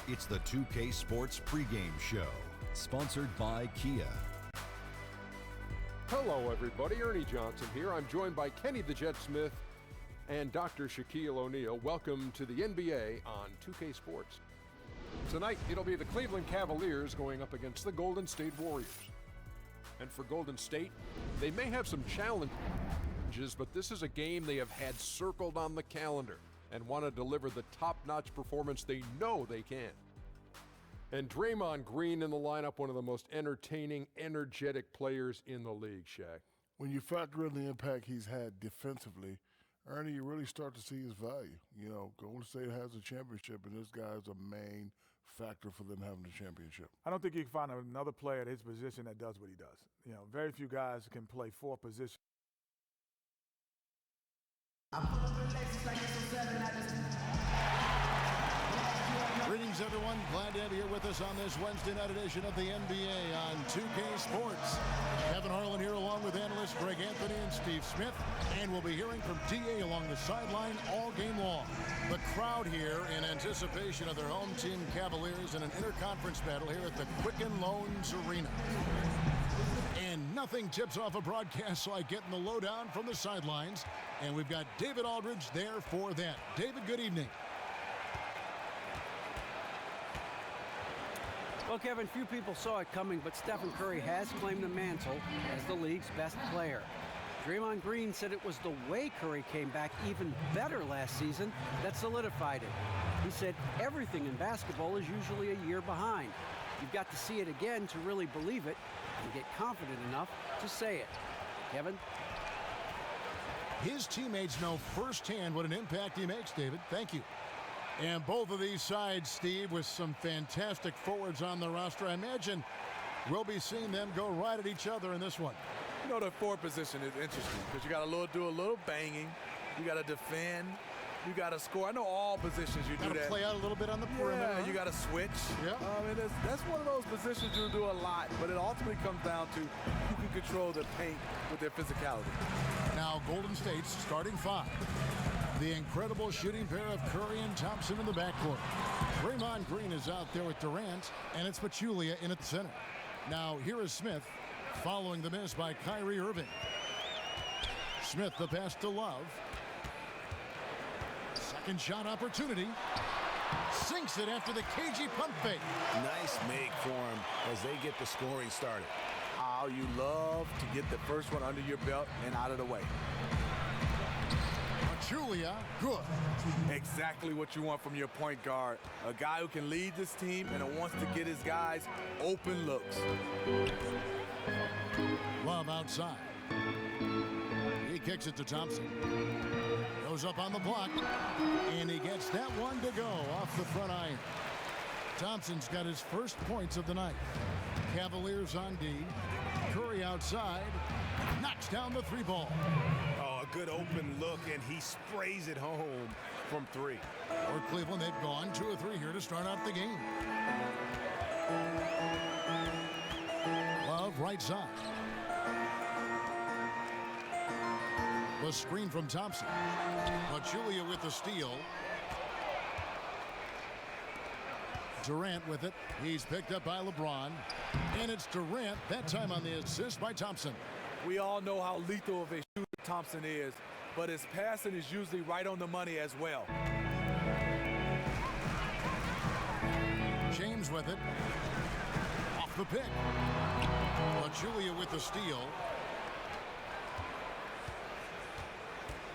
It's the 2K Sports pregame show, sponsored by Kia. Hello, everybody. Ernie Johnson here. I'm joined by Kenny the Jet Smith and Dr. Shaquille O'Neal. Welcome to the NBA on 2K Sports. Tonight, it'll be the Cleveland Cavaliers going up against the Golden State Warriors. And for Golden State, they may have some challenges, but this is a game they have had circled on the calendar and want to deliver the top-notch performance they know they can. And Draymond Green in the lineup, one of the most entertaining, energetic players in the league, Shaq. When you factor in the impact he's had defensively, Ernie, you really start to see his value. You know, Golden State has a championship, and this guy is a main factor for them having the championship. I don't think you can find another player at his position that does what he does. You know, very few guys can play four positions. Greetings, everyone. Glad to have you here with us on this Wednesday night edition of the NBA on 2K Sports. Kevin Harlan here along with analysts Greg Anthony and Steve Smith. And we'll be hearing from DA along the sideline all game long. The crowd here in anticipation of their home team Cavaliers in an interconference battle here at the Quicken Loans Arena. And nothing tips off a broadcast like getting the lowdown from the sidelines. And we've got David Aldridge there for that. David, good evening. Well, Kevin, few people saw it coming, but Stephen Curry has claimed the mantle as the league's best player. Draymond Green said it was the way Curry came back even better last season that solidified it. He said everything in basketball is usually a year behind. You've got to see it again to really believe it and get confident enough to say it. Kevin? His teammates know firsthand what an impact he makes, David. Thank you. And both of these sides, Steve, with some fantastic forwards on the roster. I imagine we'll be seeing them go right at each other in this one. You know, the forward position is interesting because you got to do a little banging. You got to defend. You got to score. I know all positions you do that. Got to play out a little bit on the perimeter. Yeah, you got to switch. Yeah. That's one of those positions you do a lot, but it ultimately comes down to who can control the paint with their physicality. Now, Golden State's starting five. The incredible shooting pair of Curry and Thompson in the backcourt. Draymond Green is out there with Durant, and it's Pachulia in at the center. Now, here is Smith following the miss by Kyrie Irving. Smith, the pass to Love. Second shot opportunity. Sinks it after the cagey pump fake. Nice make for him as they get the scoring started. Oh, you love to get the first one under your belt and out of the way. Julia, good. Exactly what you want from your point guard. A guy who can lead this team and who wants to get his guys open looks. Love outside. He kicks it to Thompson. Goes up on the block. And he gets that one to go off the front iron. Thompson's got his first points of the night. Cavaliers on D. Curry outside. Knocks down the three ball. A good open look, and he sprays it home from three. For Cleveland, they've gone 2 or 3 here to start out the game. Love right side. The screen from Thompson. Pachulia with the steal. Durant with it. He's picked up by LeBron. And it's Durant, that time on the assist by Thompson. We all know how lethal of a shooter Thompson is, but his passing is usually right on the money as well. James with it. Off the pick. Pachulia with the steal.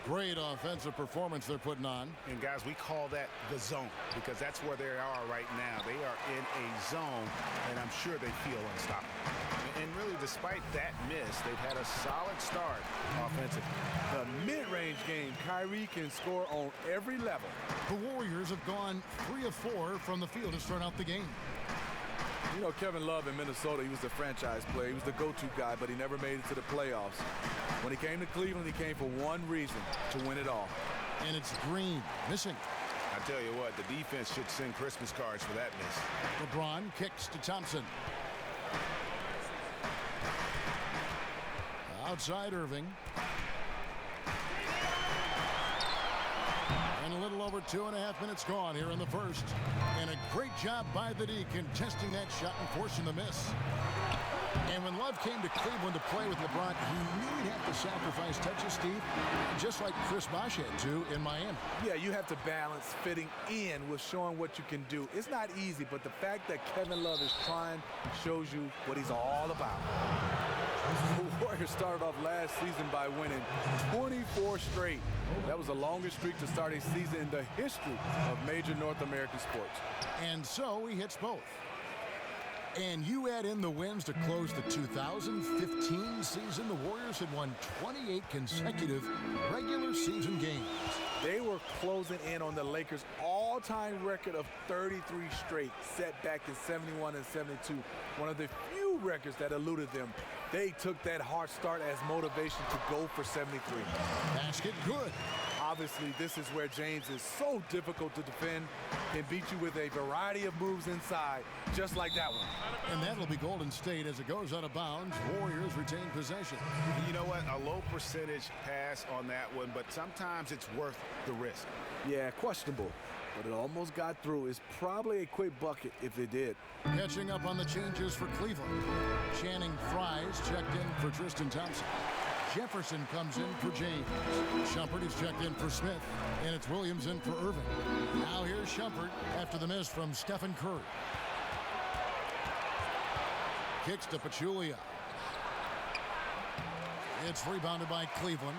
Great offensive performance they're putting on. And guys, we call that the zone because that's where they are right now. They are in a zone, and I'm sure they feel unstoppable. And really, despite that miss, they've had a solid start offensively. The mid-range game, Kyrie can score on every level. The Warriors have gone 3 of 4 from the field to start out the game. You know, Kevin Love in Minnesota, he was the franchise player. He was the go-to guy, but he never made it to the playoffs. When he came to Cleveland, he came for one reason, to win it all. And it's Green missing. I tell you what, the defense should send Christmas cards for that miss. LeBron kicks to Thompson. Outside Irving. And a little over over 2.5 minutes gone here in the first. And a great job by the D contesting that shot and forcing the miss. And when Love came to Cleveland to play with LeBron, he knew he'd have to sacrifice touches, Steve, just like Chris Bosh had to in Miami. Yeah, you have to balance fitting in with showing what you can do. It's not easy, but the fact that Kevin Love is trying shows you what he's all about. The Warriors started off last season by winning 24 straight. That was the longest streak to start a season in the history of major North American sports. And so he hits both. And you add in the wins to close the 2015 season, the Warriors had won 28 consecutive regular season games. They were closing in on the Lakers' all-time record of 33 straight, set back in 71 and 72, one of the few records that eluded them. They took that hard start as motivation to go for 73. Basket good. Obviously, this is where James is so difficult to defend, can beat you with a variety of moves inside, just like that one. And that'll be Golden State as it goes out of bounds. Warriors retain possession. You know what? A low percentage pass on that one, but sometimes it's worth the risk. Yeah, questionable, but it almost got through. It's probably a quick bucket if it did. Catching up on the changes for Cleveland. Channing Frye's checked in for Tristan Thompson. Jefferson comes in for James. Shumpert is checked in for Smith, and it's Williams in for Irving. Now here's Shumpert after the miss from Stephen Curry. Kicks to Pachulia. It's rebounded by Cleveland.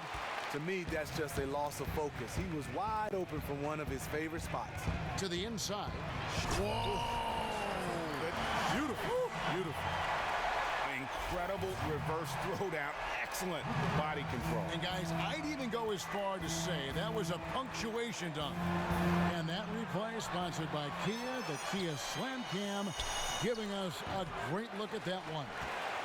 To me, that's just a loss of focus. He was wide open from one of his favorite spots. To the inside. Whoa! Beautiful. Beautiful. Incredible reverse throwdown. Excellent body control. And guys, I'd even go as far to say that was a punctuation dunk. And that replay sponsored by Kia, the Kia Slam Cam, giving us a great look at that one.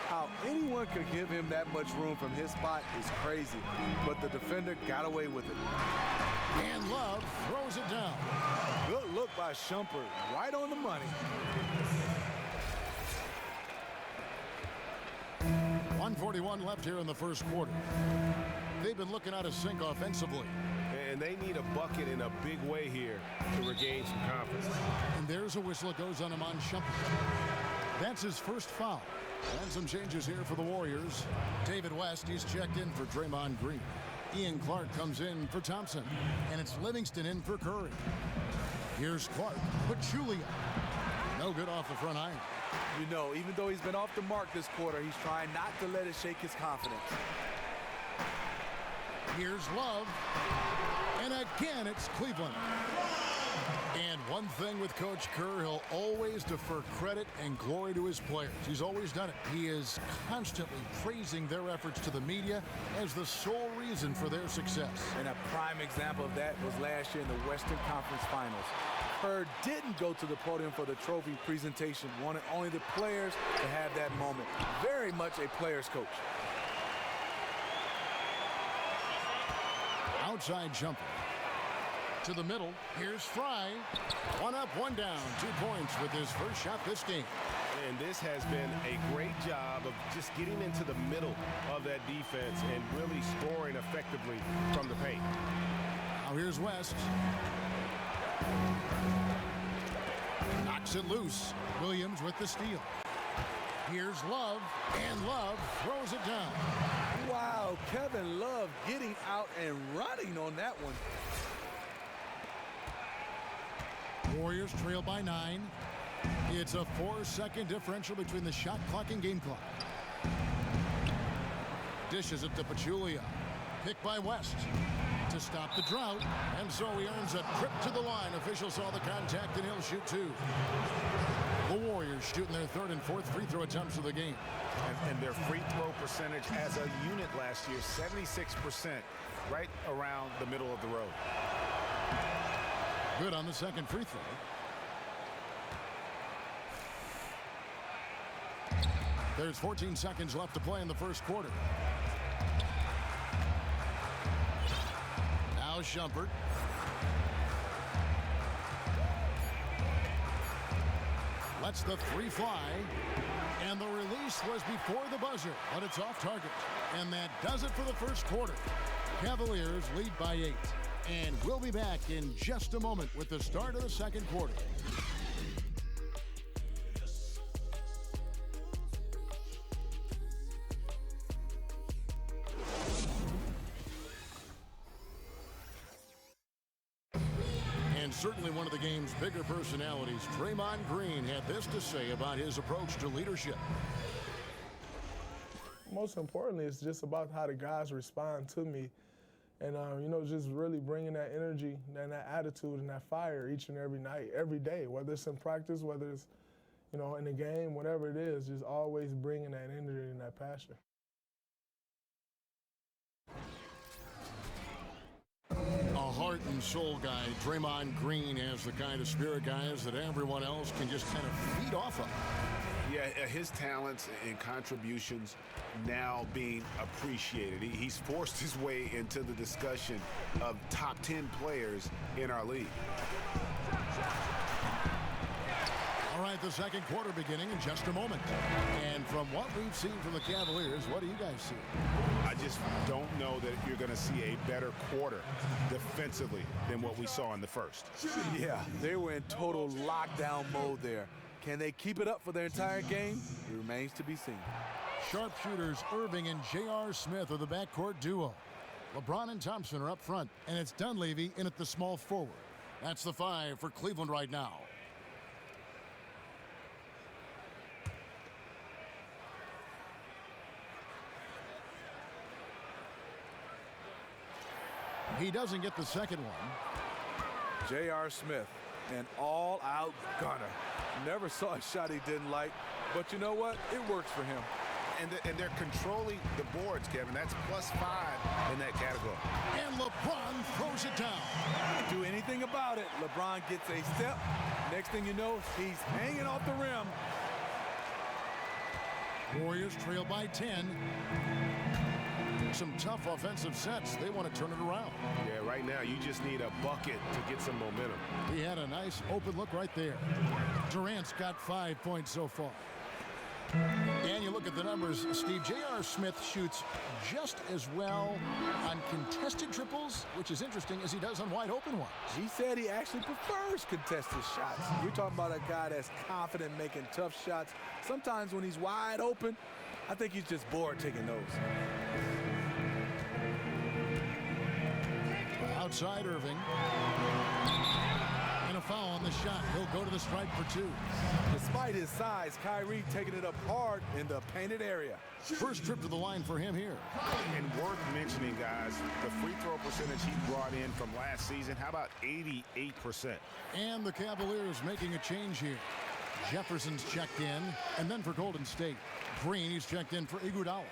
How anyone could give him that much room from his spot is crazy, but the defender got away with it. And Love throws it down. Good look by Shumpert, right on the money. 1:41 left here in the first quarter. They've been looking out of sync offensively. And they need a bucket in a big way here to regain some confidence. And there's a whistle that goes on him on Shumpert. That's his first foul. And some changes here for the Warriors. David West, he's checked in for Draymond Green. Ian Clark comes in for Thompson. And it's Livingston in for Curry. Here's Clark. Pachulia. No good off the front iron. You know, even though he's been off the mark this quarter, he's trying not to let it shake his confidence. Here's Love. And again, it's Cleveland. And one thing with Coach Kerr, he'll always defer credit and glory to his players. He's always done it. He is constantly praising their efforts to the media as the sole reason for their success. And a prime example of that was last year in the Western Conference Finals. Kerr didn't go to the podium for the trophy presentation, wanted only the players to have that moment. Very much a player's coach. Outside jumper. To the middle. Here's Fry. One up, one down. 2 points with his first shot this game. And this has been a great job of just getting into the middle of that defense and really scoring effectively from the paint. Now here's West. Knocks it loose. Williams with the steal. Here's Love, and Love throws it down. Wow, Kevin Love getting out and running on that one. Warriors trail by 9. It's a 4-second differential between the shot clock and game clock. Dishes it to Pachulia. Picked by West to stop the drought. And so he earns a trip to the line. Officials saw the contact and he'll shoot 2. The Warriors shooting their 3rd and 4th free throw attempts of the game. And their free throw percentage as a unit last year, 76%, right around the middle of the road. Good on the second free throw. There's 14 seconds left to play in the first quarter. Now Shumpert. Lets the 3 fly. And the release was before the buzzer, but it's off target. And that does it for the first quarter. Cavaliers lead by 8. And we'll be back in just a moment with the start of the second quarter. And certainly one of the game's bigger personalities, Draymond Green, had this to say about his approach to leadership. Most importantly, it's just about how the guys respond to me. And, just really bringing that energy and that attitude and that fire each and every night, every day, whether it's in practice, whether it's, in the game, whatever it is, just always bringing that energy and that passion. A heart and soul guy, Draymond Green has the kind of spirit guys that everyone else can just kind of feed off of. Yeah, his talents and contributions now being appreciated. He's forced his way into the discussion of top 10 players in our league. All right, the second quarter beginning in just a moment. And from what we've seen from the Cavaliers, what do you guys see? I just don't know that you're going to see a better quarter defensively than what we saw in the first. Yeah, they were in total lockdown mode there. Can they keep it up for their entire game? It remains to be seen. Sharpshooters Irving and J.R. Smith are the backcourt duo. LeBron and Thompson are up front, and it's Dunleavy in at the small forward. That's the 5 for Cleveland right now. He doesn't get the second one. J.R. Smith, an all-out gunner. Never saw a shot he didn't like, but you know what? It works for him. And they're controlling the boards, Kevin. That's +5 in that category. And LeBron throws it down. Do anything about it. LeBron gets a step. Next thing you know, he's hanging off the rim. Warriors trail by 10. Some tough offensive sets. They want to turn it around. Yeah, right now you just need a bucket to get some momentum. He had a nice open look right there. Durant's got 5 points so far. And you look at the numbers, Steve. J.R. Smith shoots just as well on contested triples, which is interesting, as he does on wide open ones. He said he actually prefers contested shots. You're talking about a guy that's confident making tough shots. Sometimes when he's wide open, I think he's just bored taking those. Outside Irving. And a foul on the shot. He'll go to the stripe for 2. Despite his size, Kyrie taking it up hard in the painted area. First trip to the line for him here. And worth mentioning, guys, the free throw percentage he brought in from last season, how about 88%? And the Cavaliers making a change here. Jefferson's checked in, and then for Golden State. Green, he's checked in for Iguodala.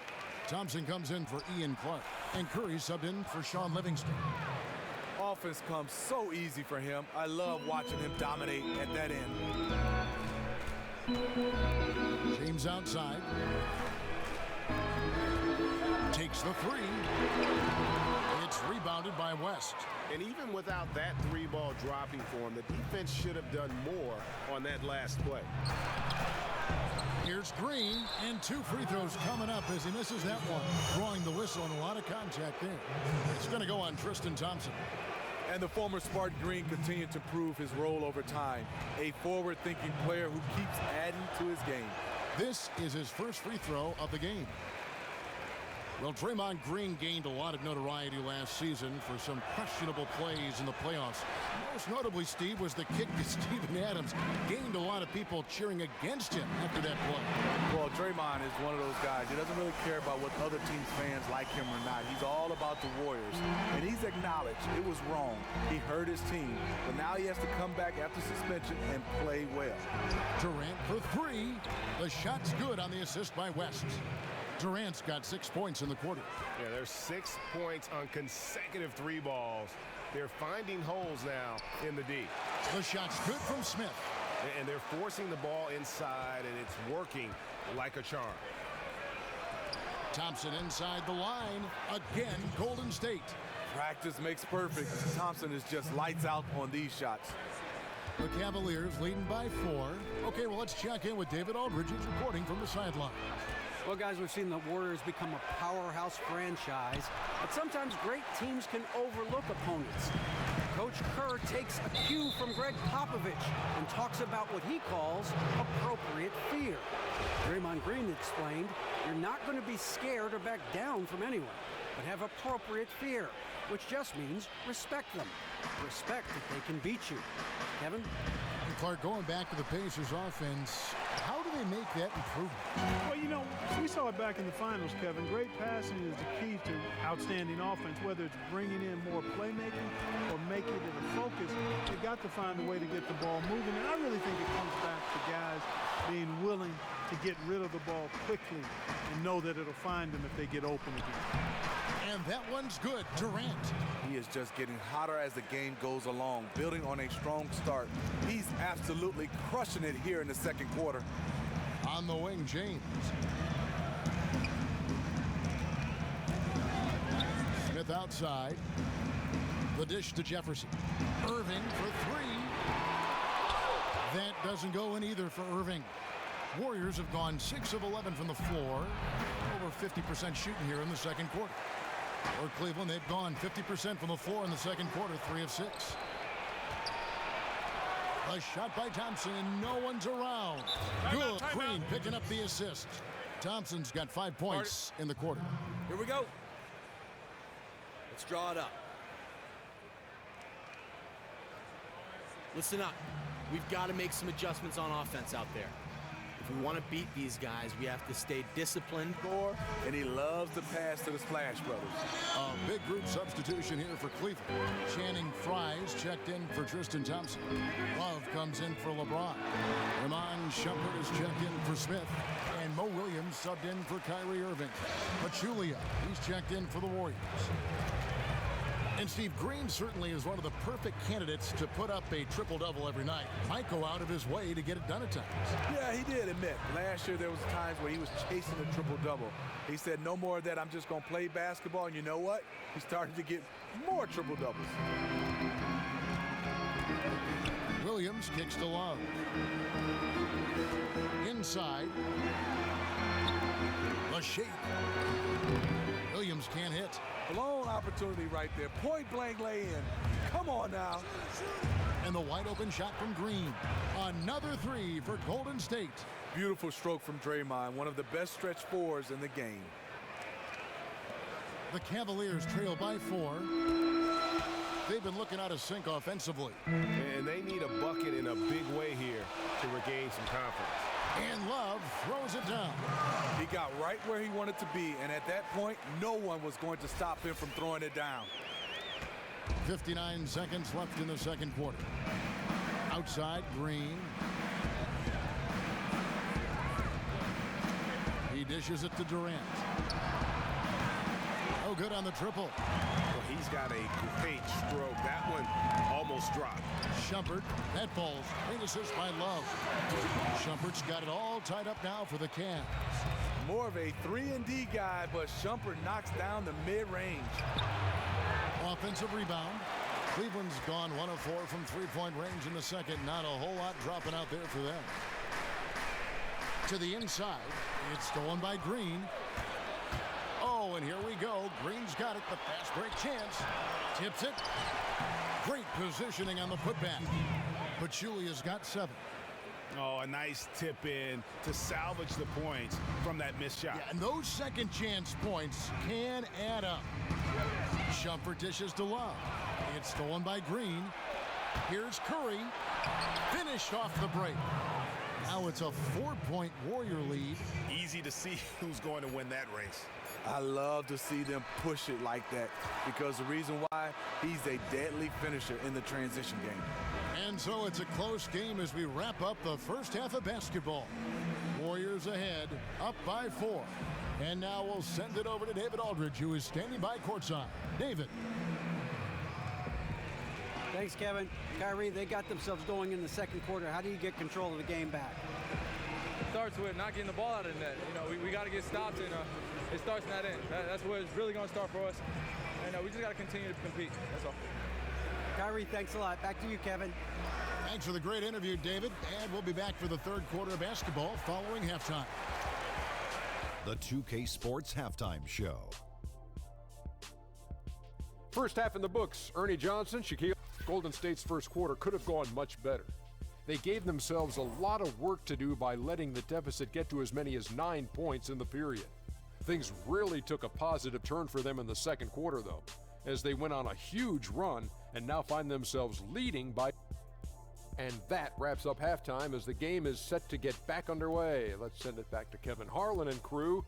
Thompson comes in for Ian Clark. And Curry subbed in for Sean Livingston. Offense comes so easy for him. I love watching him dominate at that end. James outside. Takes the 3. It's rebounded by West. And even without that 3-ball dropping for him, the defense should have done more on that last play. Here's Green, and 2 free throws coming up as he misses that one. Drawing the whistle and a lot of contact there. It's going to go on Tristan Thompson. And the former Spartan Green continued to prove his role over time. A forward-thinking player who keeps adding to his game. This is his first free throw of the game. Well, Draymond Green gained a lot of notoriety last season for some questionable plays in the playoffs. Most notably, Steve, was the kick to Steven Adams. Gained a lot of people cheering against him after that play. Well, Draymond is one of those guys. He doesn't really care about what other teams' fans like him or not. He's all about the Warriors. And he's acknowledged it was wrong. He hurt his team. But now he has to come back after suspension and play well. Durant for 3. The shot's good on the assist by West. Durant's got 6 points in the quarter. Yeah, there's 6 points on consecutive 3 balls. They're finding holes now in the D. The shot's good from Smith. And they're forcing the ball inside, and it's working like a charm. Thompson inside the line. Again, Golden State. Practice makes perfect. Thompson is just lights out on these shots. The Cavaliers leading by 4. Okay, well, let's check in with David Aldridge, who's reporting from the sideline. Well, guys, we've seen the Warriors become a powerhouse franchise, but sometimes great teams can overlook opponents. Coach Kerr takes a cue from Greg Popovich and talks about what he calls appropriate fear. Draymond Green explained, you're not going to be scared or back down from anyone, but have appropriate fear, which just means respect them. Respect that they can beat you. Kevin? And Clark, going back to the Pacers offense, how do they make that improvement? Well, you know, we saw it back in the finals, Kevin. Great passing is the key to outstanding offense, whether it's bringing in more playmaking or making it a focus. They got to find a way to get the ball moving, and I really think it comes back to guys being willing to get rid of the ball quickly and know that it'll find them if they get open again. And that one's good. Durant. He is just getting hotter as the game goes along, building on a strong start. He's absolutely crushing it here in the second quarter. On the wing, James. Smith outside. The dish to Jefferson. Irving for three. That doesn't go in either for Irving. Warriors have gone 6 of 11 from the floor. Over 50% shooting here in the second quarter. For Cleveland, they've gone 50% from the floor in the second quarter, 3 of 6. A shot by Thompson, and no one's around. Good. Green picking up the assist. Thompson's got 5 points in the quarter. Here we go. Let's draw it up. Listen up. We've got to make some adjustments on offense out there. If we want to beat these guys, we have to stay disciplined. And he loves to pass to the Splash Brothers. A big group substitution here for Cleveland. Channing Frye's checked in for Tristan Thompson. Love comes in for LeBron. Ramon Shumpert is checked in for Smith. And Mo Williams subbed in for Kyrie Irving. Pachulia, he's checked in for the Warriors. And Steve, Green certainly is one of the perfect candidates to put up a triple-double every night. Might go out of his way to get it done at times. Yeah, he did admit. Last year there was times where he was chasing a triple-double. He said, no more of that. I'm just going to play basketball. And you know what? He started to get more triple-doubles. Williams kicks to Love. Inside. The shake. Williams can't hit. Blown opportunity right there. Point blank lay in. Come on now. And the wide open shot from Green. Another 3 for Golden State. Beautiful stroke from Draymond. One of the best stretch fours in the game. The Cavaliers trail by 4. They've been looking out of sync offensively. And they need a bucket in a big way here to regain some confidence. And Love throws it down. He got right where he wanted to be, and at that point, no one was going to stop him from throwing it down. 59 seconds left in the second quarter. Outside, Green. He dishes it to Durant. Oh, good on the triple. Well, he's got a great stroke. That one almost dropped. Shumpert, that ball's great assist by Love. Shumpert's got it all tied up now for the Cavs. More of a 3-and-D guy, but Shumpert knocks down the mid-range. Offensive rebound. Cleveland's gone 1 of 4 from three-point range in the second. Not a whole lot dropping out there for them. To the inside. It's stolen by Green. Oh, and here we go. Green's got it. The fast break chance. Tips it. Great positioning on the putback. Pachulia's got 7. Oh, a nice tip in to salvage the points from that missed shot. Yeah, and those second chance points can add up. Shumpert dishes to Love. It's stolen by Green. Here's Curry. Finished off the break. Now it's a 4-point Warrior lead. Easy to see who's going to win that race. I love to see them push it like that because the reason why, he's a deadly finisher in the transition game. And so it's a close game as we wrap up the first half of basketball. Warriors ahead, up by 4. And now we'll send it over to David Aldridge, who is standing by courtside. David. Thanks, Kevin. Kyrie, they got themselves going in the second quarter. How do you get control of the game back? It starts with not getting the ball out of the net. You know, we got to get stops, and it starts in that end. That's where it's really going to start for us. And we just got to continue to compete. That's all. Kyrie, thanks a lot. Back to you, Kevin. Thanks for the great interview, David. And we'll be back for the third quarter of basketball following halftime. the 2K Sports Halftime Show. First half in the books. Ernie Johnson, Shaquille. Golden State's first quarter could have gone much better. They gave themselves a lot of work to do by letting the deficit get to as many as 9 points in the period. Things really took a positive turn for them in the second quarter, though, as they went on a huge run and now find themselves leading by. And that wraps up halftime as the game is set to get back underway. Let's send it back to Kevin Harlan and crew.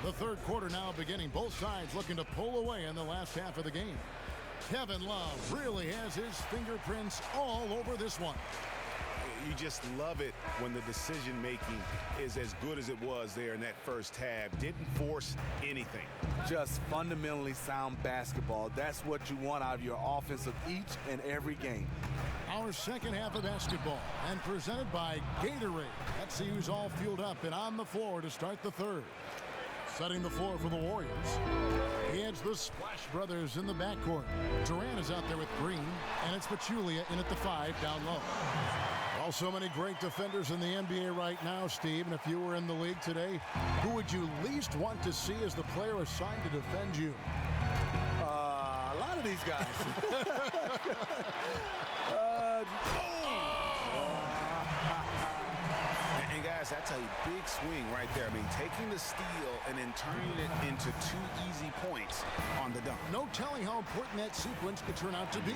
The third quarter now beginning. Both sides looking to pull away in the last half of the game. Kevin Love really has his fingerprints all over this one. You just love it when the decision-making is as good as it was there in that first half. Didn't force anything. Just fundamentally sound basketball. That's what you want out of your offense of each and every game. Our second half of basketball, and presented by Gatorade. Let's see who's all fueled up and on the floor to start the third. Setting the floor for the Warriors. It's the Splash Brothers in the backcourt. Durant is out there with Green, and it's Pachulia in at the 5 down low. Also many great defenders in the NBA right now, Steve, and if you were in the league today, who would you least want to see as the player assigned to defend you? A lot of these guys. And guys, that's a big swing right there. I mean, taking the steal and then turning it into 2 easy points on the dunk. No telling how important that sequence could turn out to be.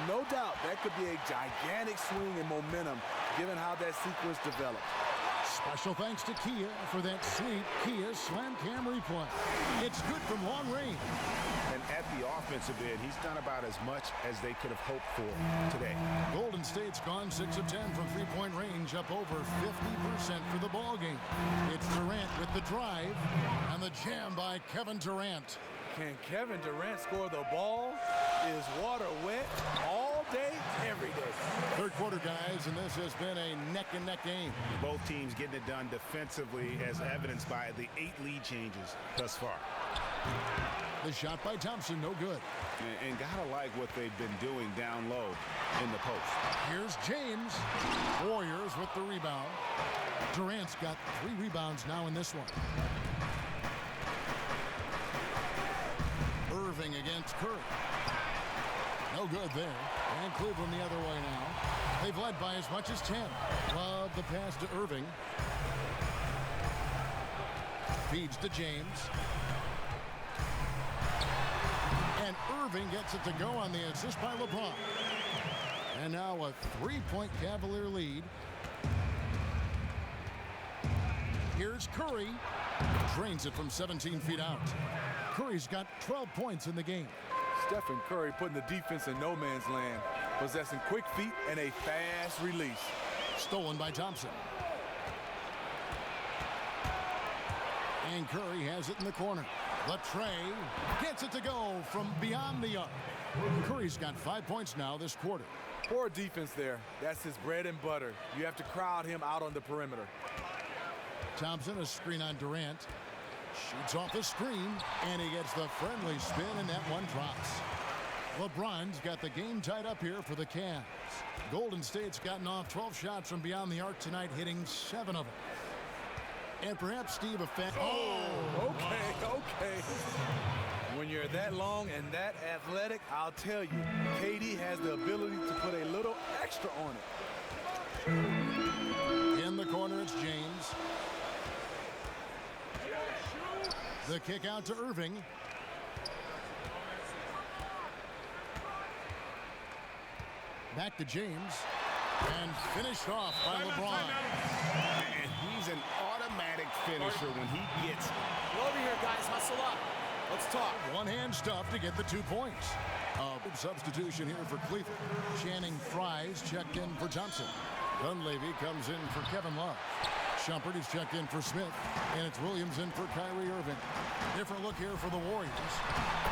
No doubt, that could be a gigantic swing in momentum, given how that sequence developed. Special thanks to Kia for that sweet Kia Slam Cam replay. It's good from long range. And at the offensive end, he's done about as much as they could have hoped for today. Golden State's gone 6 of 10 from three-point range, up over 50% for the ball game. It's Durant with the drive and the jam by Kevin Durant. Can Kevin Durant score the ball? Is water wet all day, every day? Third quarter, guys, and this has been a neck-and-neck game. Both teams getting it done defensively, as evidenced by the 8 lead changes thus far. The shot by Thompson, no good. And gotta like what they've been doing down low in the post. Here's James. Warriors with the rebound. Durant's got 3 rebounds now in this one. Irving against Curry. No good there. And Cleveland the other way now. They've led by as much as 10. Love the pass to Irving. Feeds to James. And Irving gets it to go on the assist by LeBron. And now a 3-point Cavalier lead. Here's Curry. Drains it from 17 feet out. Curry's got 12 points in the game. Stephen Curry putting the defense in no man's land, possessing quick feet and a fast release. Stolen by Thompson. And Curry has it in the corner. Latrey gets it to go from beyond the arc. Curry's got 5 points now this quarter. Poor defense there. That's his bread and butter. You have to crowd him out on the perimeter. Thompson, a screen on Durant. Shoots off the screen, and he gets the friendly spin, and that one drops. LeBron's got the game tied up here for the Cavs. Golden State's gotten off 12 shots from beyond the arc tonight, hitting 7 of them. And perhaps, Steve, a fan. Okay. When you're that long and that athletic, I'll tell you, KD has the ability to put a little extra on it. In the corner, it's James. The kick out to Irving. Back to James. And finished off by LeBron. And he's an automatic finisher when he gets it. Get over here, guys. Hustle up. Let's talk. One-hand stuff to get the 2 points. Substitution here for Cleveland. Channing Fries checked in for Thompson. Dunleavy comes in for Kevin Love. Shumpert is checked in for Smith, and it's Williams in for Kyrie Irving. Different look here for the Warriors.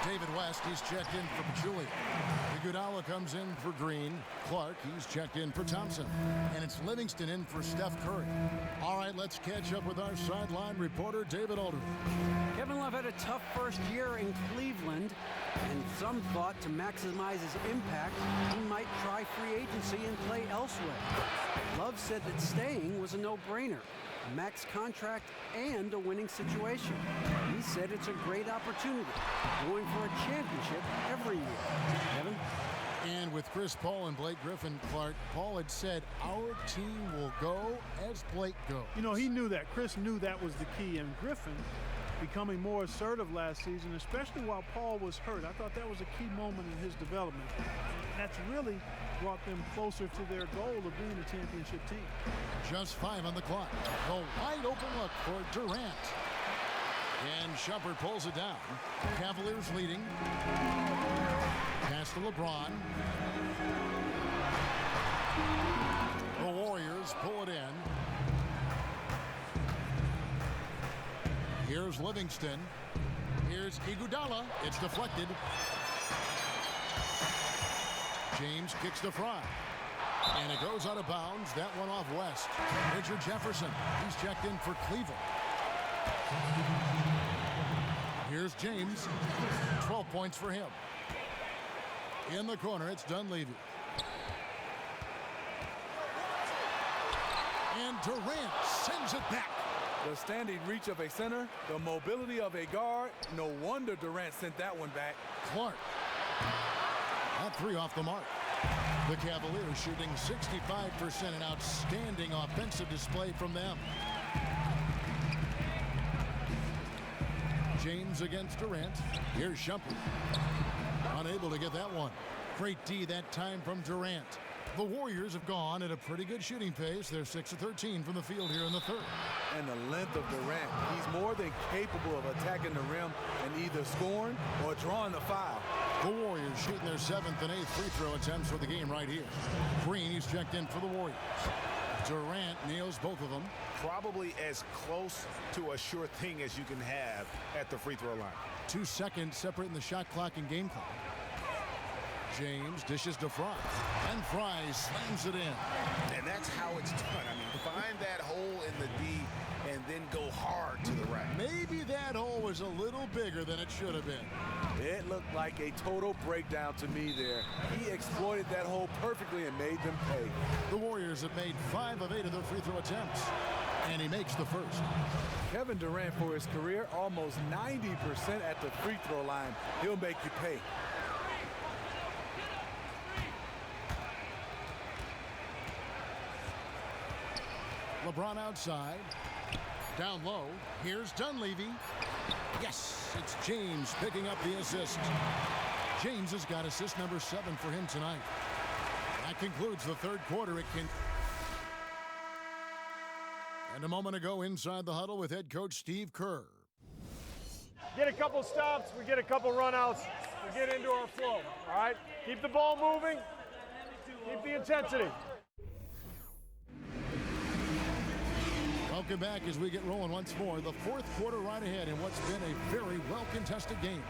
David West, he's checked in for Pachulia. We Iguodala comes in for Green. Clark, he's checked in for Thompson. And it's Livingston in for Steph Curry. All right, let's catch up with our sideline reporter, David Aldridge. Kevin Love had a tough first year in Cleveland, and some thought to maximize his impact, he might try free agency and play elsewhere. Love said that staying was a no-brainer. A max contract and a winning situation. He said it's a great opportunity, going for a championship every year. Kevin? And with Chris Paul and Blake Griffin, Clark, Paul had said, our team will go as Blake goes. You know, he knew that. Chris knew that was the key. And Griffin becoming more assertive last season, especially while Paul was hurt. I thought that was a key moment in his development. That's really brought them closer to their goal of being a championship team. Just 5 on the clock. The wide open look for Durant. And Shumpert pulls it down. Cavaliers leading. Pass to LeBron. The Warriors pull it in. Here's Livingston. Here's Iguodala. It's deflected. James kicks to Fry. And it goes out of bounds. That one off West. Richard Jefferson. He's checked in for Cleveland. Here's James. 12 points for him. In the corner, it's Dunleavy. And Durant sends it back. The standing reach of a center, the mobility of a guard. No wonder Durant sent that one back. Clark. That 3 off the mark. The Cavaliers shooting 65%, an outstanding offensive display from them. James against Durant. Here's Shumpert. Unable to get that one. Great D that time from Durant. The Warriors have gone at a pretty good shooting pace. They're 6 of 13 from the field here in the third. And the length of Durant. He's more than capable of attacking the rim and either scoring or drawing the foul. The Warriors shooting their 7th and 8th free throw attempts for the game right here. Green, he's checked in for the Warriors. Durant nails both of them. Probably as close to a sure thing as you can have at the free throw line. 2 seconds separating the shot clock and game clock. James dishes to Fry. And Fry slams it in. And that's how it's done. I mean, find that hole in the D and then go hard to the right. Maybe that hole was a little bigger than it should have been. It looked like a total breakdown to me there. He exploited that hole perfectly and made them pay. The Warriors have made 5 of 8 of their free throw attempts. And he makes the first. Kevin Durant, for his career, almost 90% at the free throw line. He'll make you pay. LeBron outside. Down low. Here's Dunleavy. Yes, it's James picking up the assist. James has got assist number 7 for him tonight. That concludes the third quarter. And a moment ago inside the huddle with head coach Steve Kerr. Get a couple stops, we get a couple runouts, we get into our flow, all right? Keep the ball moving, keep the intensity. Welcome back as we get rolling once more. The fourth quarter right ahead in what's been a very well-contested game.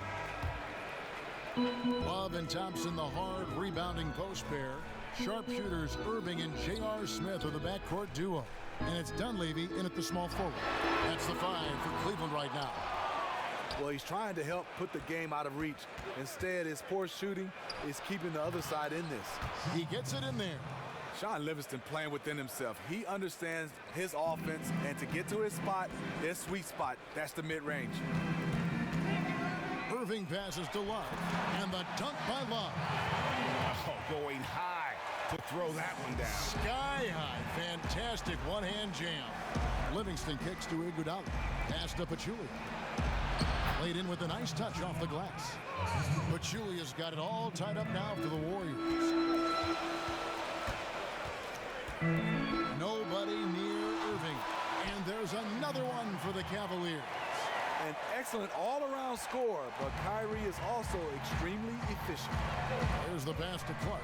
Love and Thompson, the hard rebounding post pair. Sharpshooters Irving and J.R. Smith are the backcourt duo. And it's Dunleavy in at the small forward. That's the 5 for Cleveland right now. Well, he's trying to help put the game out of reach. Instead, his poor shooting is keeping the other side in this. He gets it in there. Sean Livingston playing within himself. He understands his offense, and to get to his spot, his sweet spot, that's the mid-range. Irving passes to Love, and the dunk by Love. Oh, going high to throw that one down. Sky high. Fantastic one-hand jam. Livingston kicks to Iguodala. Pass to Pachulia. Played in with a nice touch off the glass. Pachulia's got it all tied up now for the Warriors. Nobody near Irving. And there's another one for the Cavaliers. An excellent all-around score, but Kyrie is also extremely efficient. Here's the pass to Clark.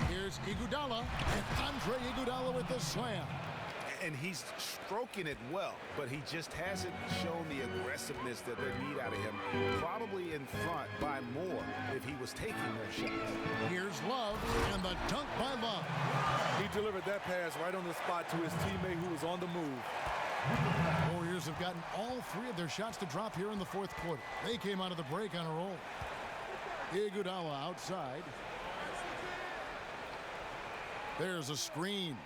Here's Iguodala, and Andre Iguodala with the slam. And he's stroking it well, but he just hasn't shown the aggressiveness that they need out of him. Probably in front by more if he was taking more shots. Here's Love, and the dunk by Love. He delivered that pass right on the spot to his teammate who was on the move. Warriors have gotten all 3 of their shots to drop here in the fourth quarter. They came out of the break on a roll. Iguodala outside. There's a screen.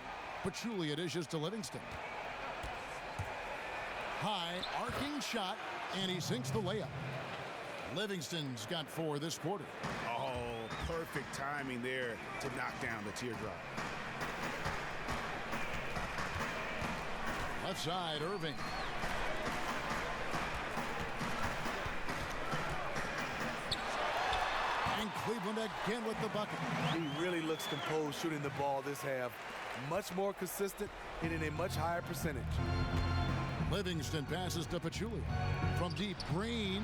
Pachulia dishes to Livingston. High, arcing shot, and he sinks the layup. Livingston's got 4 this quarter. Oh, perfect timing there to knock down the teardrop. Left side, Irving. And Cleveland again with the bucket. He really looks composed shooting the ball this half. Much more consistent, hitting a much higher percentage. Livingston passes to Pachulia. From deep, Green.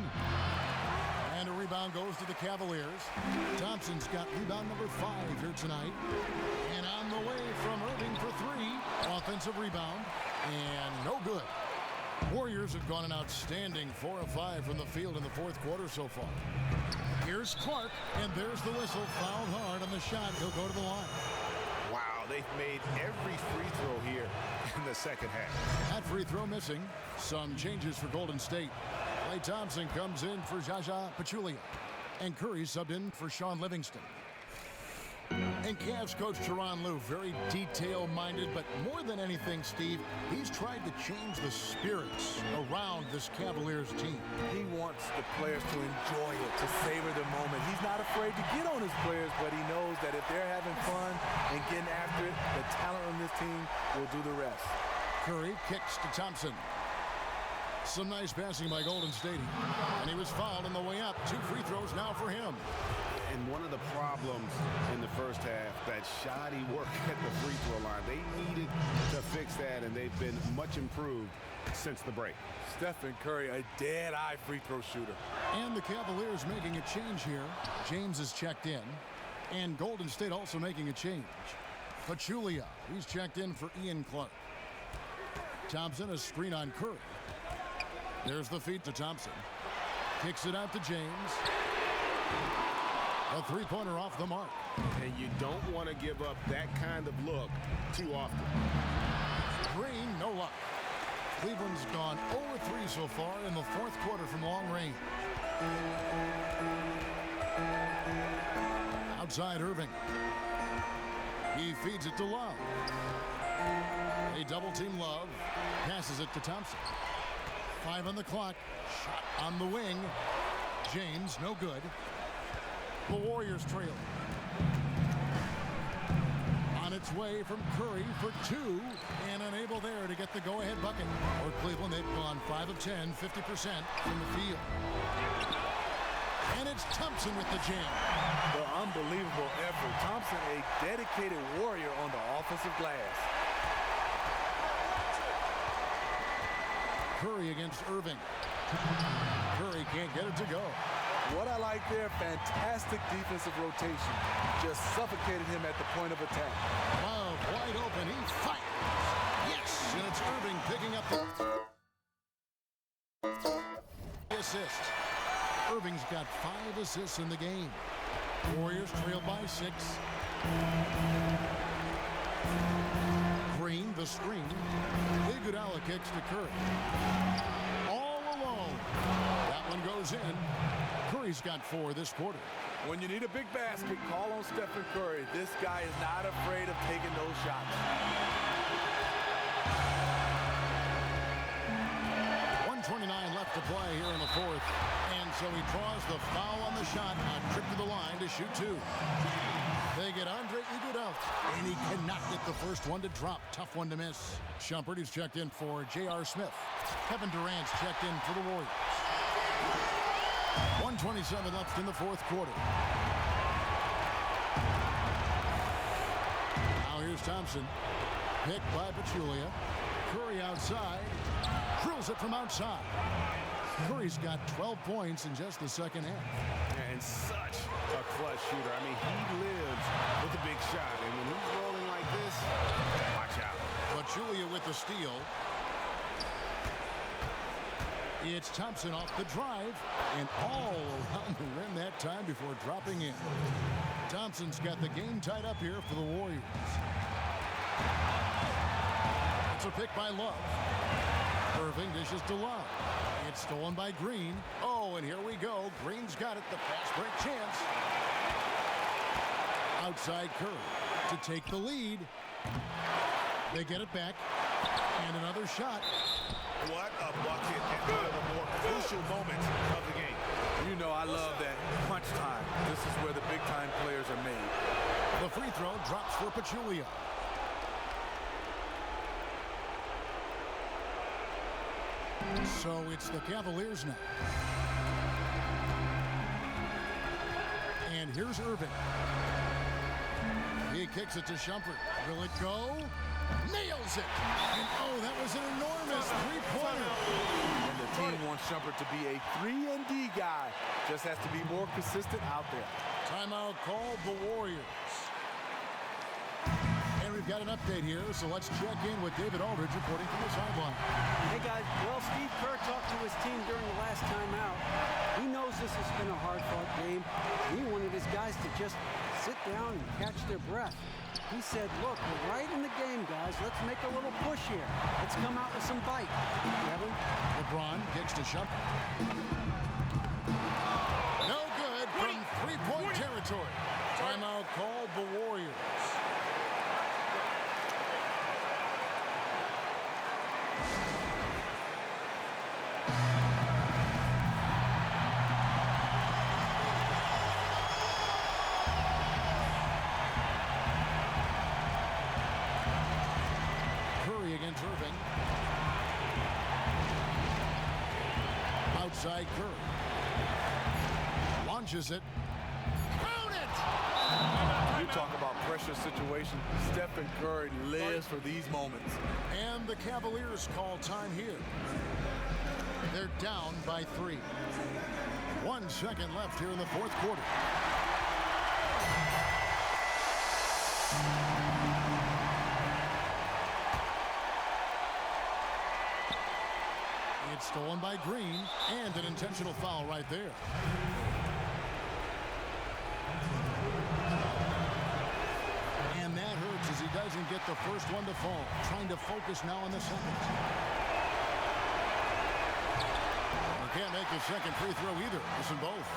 And a rebound goes to the Cavaliers. Thompson's got rebound number 5 here tonight. And on the way from Irving for 3. Offensive rebound. And no good. Warriors have gone an outstanding 4 of 5 from the field in the fourth quarter so far. Here's Clark, and there's the whistle. Fouled hard on the shot. He'll go to the line. Wow, they've made every free throw here in the second half. That free throw missing. Some changes for Golden State. Klay Thompson comes in for Jaja Pachulia. And Curry subbed in for Sean Livingston. And Cavs coach Tyronn Lue, very detail-minded, but more than anything, Steve, he's tried to change the spirits around this Cavaliers team. He wants the players to enjoy it, to savor the moment. He's not afraid to get on his players, but he knows that if they're having fun and getting after it, the talent on this team will do the rest. Curry kicks to Thompson. Some nice passing by Golden State. And he was fouled on the way up. 2 free throws now for him. And one of the problems in the first half, that shoddy work at the free throw line. They needed to fix that, and they've been much improved since the break. Stephen Curry, a dead-eye free throw shooter. And the Cavaliers making a change here. James is checked in. And Golden State also making a change. Pachulia, he's checked in for Ian Clark. Thompson, a screen on Curry. There's the feed to Thompson. Kicks it out to James. A three-pointer off the mark. And you don't want to give up that kind of look too often. Green, no luck. Cleveland's gone 0-3 so far in the fourth quarter from long range. Outside Irving. He feeds it to Love. They double-team Love. Passes it to Thompson. 5 on the clock. Shot on the wing. James, no good. The Warriors trail. On its way from Curry for 2, and unable there to get the go-ahead bucket. For Cleveland, they've gone 5 of 10, 50% from the field. And it's Thompson with the jam. The unbelievable effort. Thompson, a dedicated warrior on the offensive glass. Curry against Irving. Curry can't get it to go. What I like there, fantastic defensive rotation. Just suffocated him at the point of attack. Love wide open, he fights. Yes, and it's Irving picking up the assist. Irving's got 5 assists in the game. Warriors trail by 6. Green, the screen. Iguodala kicks to Curry. All alone. That one goes in. Curry's got 4 this quarter. When you need a big basket, call on Stephen Curry. This guy is not afraid of taking those shots. 1:29 left to play here in the fourth. And so he draws the foul on the shot. A trip to the line to shoot 2. They get Andre Iguodala, and he cannot get the first one to drop. Tough one to miss. Shumpert is checked in for J.R. Smith. Kevin Durant's checked in for the Warriors. 1:27 left in the fourth quarter. Now here's Thompson. Picked by Pachulia. Curry outside. Drills it from outside. Curry's got 12 points in just the second half. And such a clutch shooter. I mean, he lives with a big shot. And when he's rolling like this, watch out. Pachulia with with the steal. It's Thompson off the drive and all around the rim that time before dropping in. Thompson's got the game tied up here for the Warriors. It's a pick by Love. Irving dishes to Love. It's stolen by Green. Oh, and here we go. Green's got it. The fast break chance. Outside Curry to take the lead. They get it back. And another shot. What a bucket at one of the more crucial moments of the game. You know I love that crunch time. This is where the big-time players are made. The free throw drops for Pachulia. So it's the Cavaliers now. And here's Irving. He kicks it to Shumpert. Will it go? Nails it! And oh, that was an enormous three-pointer. And the team wants Shumpert to be a 3-and-D guy. Just has to be more consistent out there. Timeout called the Warriors. And we've got an update here, so let's check in with David Aldridge reporting from the sideline. Hey guys, well, Steve Kerr talked to his team during the last timeout. He knows this has been a hard-fought game. He wanted his guys to just sit down and catch their breath. He said, look, we're right in the game, guys. Let's make a little push here. Let's come out with some bite. Kevin? LeBron kicks to Shumpert. No good from three-point territory. Timeout called the Warriors. Against Irving. Outside Curry. Launches it. Count it! You talk about pressure situation. Stephen Curry lives for these moments. And the Cavaliers call time here. They're down by 3. 1 second left here in the fourth quarter. It's stolen by Green, and an intentional foul right there. And that hurts as he doesn't get the first one to fall. Trying to focus now on the second. Can't make the second free throw either. Missing both.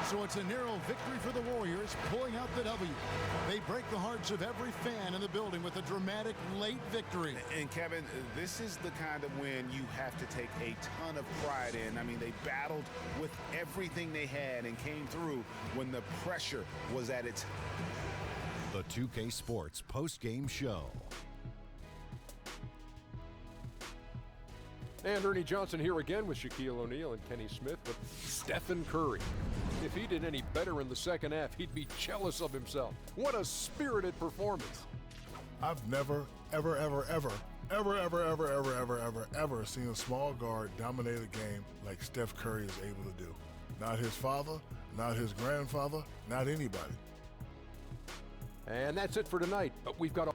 So it's a narrow victory for the Warriors, pulling out the W. They break the hearts of every fan in the building with a dramatic late victory. And Kevin, this is the kind of win you have to take a ton of pride in. I mean, they battled with everything they had and came through when the pressure was at its. The 2K Sports post-game show. And Ernie Johnson here again with Shaquille O'Neal and Kenny Smith with Stephen Curry. If he did any better in the second half, he'd be jealous of himself. What a spirited performance. I've never, ever seen a small guard dominate a game like Steph Curry is able to do. Not his father, not his grandfather, not anybody. And that's it for tonight. But we've got a